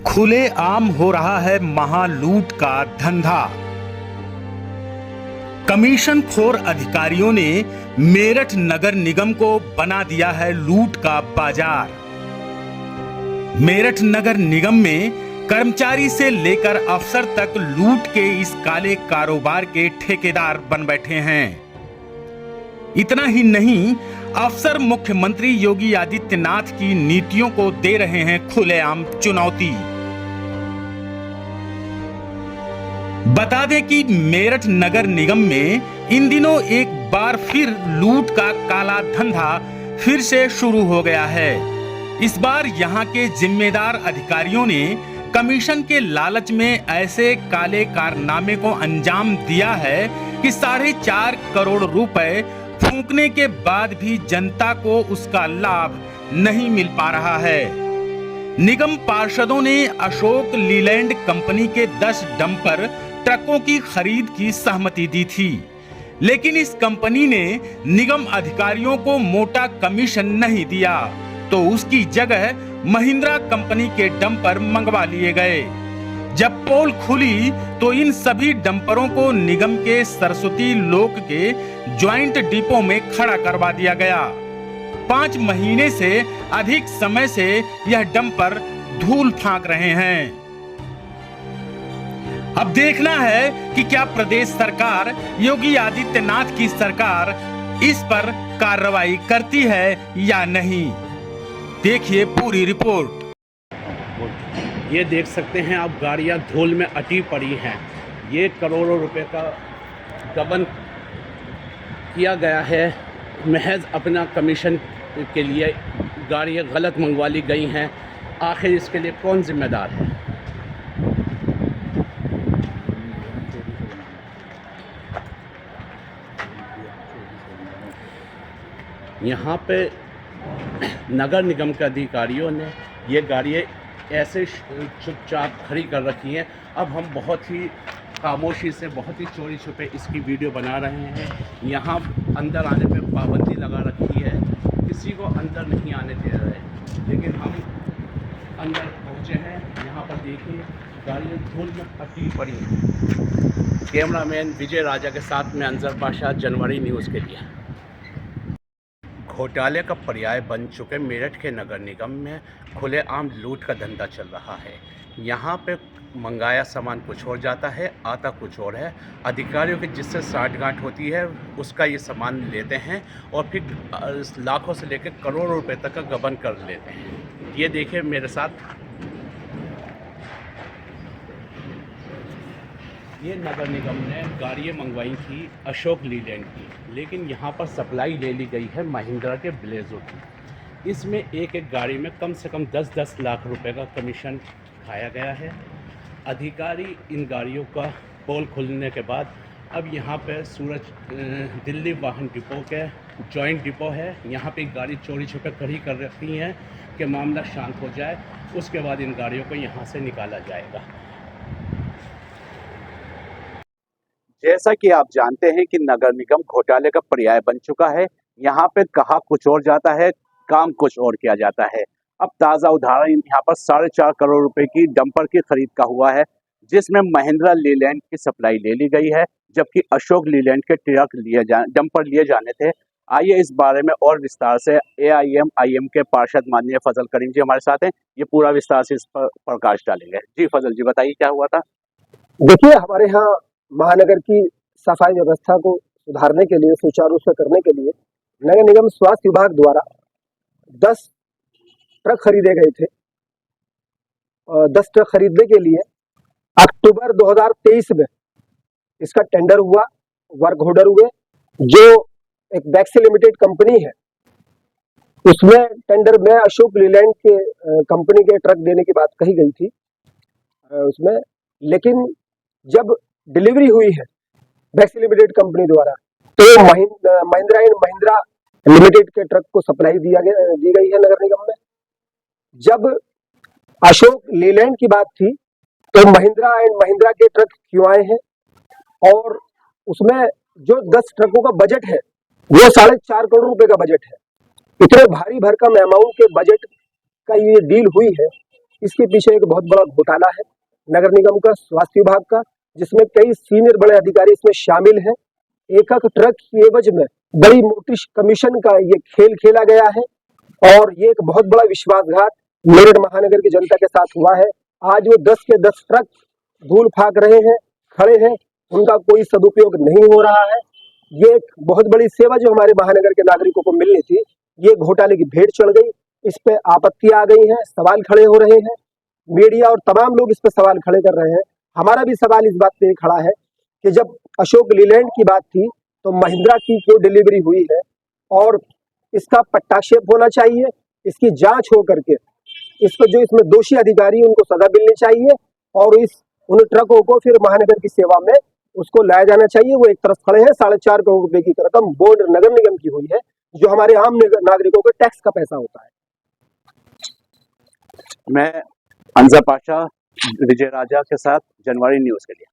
खुलेआम हो रहा है महालूट का धंधा। कमीशनखोर अधिकारियों ने मेरठ नगर निगम को बना दिया है लूट का बाजार। मेरठ नगर निगम में कर्मचारी से लेकर अफसर तक लूट के इस काले कारोबार के ठेकेदार बन बैठे हैं। इतना ही नहीं, अफसर मुख्यमंत्री योगी आदित्यनाथ की नीतियों को दे रहे हैं खुलेआम चुनौती। बता दें कि मेरठ नगर निगम में इन दिनों एक बार फिर लूट का काला धंधा फिर से शुरू हो गया है। इस बार यहां के जिम्मेदार अधिकारियों ने कमीशन के लालच में ऐसे काले कारनामे को अंजाम दिया है कि 4.5 करोड़ रुपए फूंकने के बाद भी जनता को उसका लाभ नहीं मिल पा रहा है। निगम पार्षदों ने अशोक लीलैंड कंपनी के 10 डंपर ट्रकों की खरीद की सहमति दी थी, लेकिन इस कंपनी ने निगम अधिकारियों को मोटा कमीशन नहीं दिया, तो उसकी जगह महिंद्रा कंपनी के डंपर मंगवा लिए गए। जब पोल खुली तो इन सभी डंपरों को निगम के सरस्वती लोक के ज्वाइंट डिपो में खड़ा करवा दिया गया। 5 महीने से अधिक समय से यह डंपर धूल फांक रहे हैं। अब देखना है कि क्या प्रदेश सरकार, योगी आदित्यनाथ की सरकार इस पर कार्रवाई करती है या नहीं। देखिए पूरी रिपोर्ट। ये देख सकते हैं आप, गाड़ियां धूल में अटी पड़ी हैं। ये करोड़ों रुपए का गबन किया गया है महज अपना कमीशन के लिए। गाड़ियां गलत मंगवा ली गई हैं। आखिर इसके लिए कौन जिम्मेदार है? यहाँ पे नगर निगम के अधिकारियों ने ये गाड़ियाँ ऐसे चुपचाप खड़ी कर रखी हैं। अब हम बहुत ही खामोशी से, बहुत ही चोरी छुपे इसकी वीडियो बना रहे हैं। यहाँ अंदर आने पे पाबंदी लगा रखी है, किसी को अंदर नहीं आने दे रहे, लेकिन हम अंदर पहुँचे हैं। यहाँ पर देखिए गाड़ियाँ धूल में अटी पड़ी हैं। कैमरामैन विजय राजा के साथ में अंजर बादशाह, जनवरी न्यूज़ के लिए। घोटाले का पर्याय बन चुके मेरठ के नगर निगम में खुलेआम लूट का धंधा चल रहा है। यहाँ पे मंगाया सामान कुछ और जाता है, आता कुछ और है। अधिकारियों की जिससे साठगांठ होती है उसका ये सामान लेते हैं और फिर लाखों से लेकर करोड़ों रुपए तक का गबन कर लेते हैं। ये देखिए मेरे साथ, ये नगर निगम ने गाड़ियाँ मंगवाई थी अशोक लीलैंड की, लेकिन यहाँ पर सप्लाई ले ली गई है महिंद्रा के ब्लेजो की। इसमें एक एक गाड़ी में कम से कम 10-10 लाख रुपए का कमीशन खाया गया है। अधिकारी इन गाड़ियों का पोल खुलने के बाद अब यहाँ पे दिल्ली वाहन डिपो के जॉइंट डिपो है, यहाँ पे गाड़ी चोरी छुपे खड़ी कर रखी हैं कि मामला शांत हो जाए, उसके बाद इन गाड़ियों को यहाँ से निकाला जाएगा। जैसा कि आप जानते हैं कि नगर निगम घोटाले का पर्याय बन चुका है। यहाँ पे कहा कुछ और जाता है, काम कुछ और किया जाता है। अब ताज़ा उदाहरण यहाँ पर 4.5 करोड़ रुपए की डंपर की खरीद का हुआ है, जिसमें महिंद्रा लीलैंड की सप्लाई ले ली गई है, जबकि अशोक लीलैंड के डंपर लिए जाने थे। आइए इस बारे में और विस्तार से AIM के पार्षद माननीय फजल करीम जी हमारे साथ हैं। ये पूरा विस्तार से इस पर प्रकाश डालेंगे। जी फजल जी, बताइए क्या हुआ था। देखिए, हमारे यहाँ महानगर की सफाई व्यवस्था को सुधारने के लिए, सुचारू रूप से करने के लिए नगर निगम स्वास्थ्य विभाग द्वारा 10 ट्रक खरीदे गए थे। 10 ट्रक खरीदने के लिए अक्टूबर 2023 में इसका टेंडर हुआ, वर्क ऑर्डर हुए। जो एक बैक्सी लिमिटेड कंपनी है, उसमें टेंडर में अशोक लीलैंड के कंपनी के ट्रक देने की बात कही गई थी उसमें, लेकिन जब डिलीवरी हुई है बैक्सी लिमिटेड कंपनी द्वारा, तो महिंद्रा एंड महिंद्रा लिमिटेड के ट्रक को सप्लाई दी गई है नगर निगम में। जब अशोक लीलैंड की बात थी तो महिंद्रा एंड महिंद्रा के ट्रक क्यों आए हैं, और उसमें जो 10 ट्रकों का बजट है वो 4.5 करोड़ रुपए का बजट है। इतने भारी भरकम अमाउंट के बजट का ये डील हुई है, इसके पीछे एक बहुत बड़ा घोटाला है नगर निगम का, स्वास्थ्य विभाग का, जिसमें कई सीनियर बड़े अधिकारी इसमें शामिल हैं। एक ट्रक की एवज में बड़ी मोटी कमीशन का ये खेल खेला गया है और ये एक बहुत बड़ा विश्वासघात मेरठ महानगर की जनता के साथ हुआ है। आज वो 10 के 10 ट्रक धूल फाक रहे हैं, खड़े हैं, उनका कोई सदुपयोग नहीं हो रहा है। ये एक बहुत बड़ी सेवा जो हमारे महानगर के नागरिकों को मिलनी थी, ये घोटाले की भेंट चढ़ गई। इस पे आपत्ति आ गई है, सवाल खड़े हो रहे हैं, मीडिया और तमाम लोग इस पे सवाल खड़े कर रहे हैं। हमारा भी सवाल इस बात पे खड़ा है कि जब अशोक लीलैंड की बात थी तो महिंद्रा की क्यों डिलीवरी हुई है और इसका पट्टाक्षेप होना चाहिए, इसकी जांच हो करके इस पर जो इसमें दोषी अधिकारी उनको सजा मिलनी चाहिए और उन ट्रकों को फिर महानगर की सेवा में उसको लाया जाना चाहिए। वो एक तरफ खड़े हैं, 4.5 करोड़ रुपए की रकम बोर्ड नगर निगम की हुई है, जो हमारे आम नागरिकों के टैक्स का पैसा होता है। मैं अंजा पाशा, विजय राजा के साथ, जनवाणी न्यूज के लिए।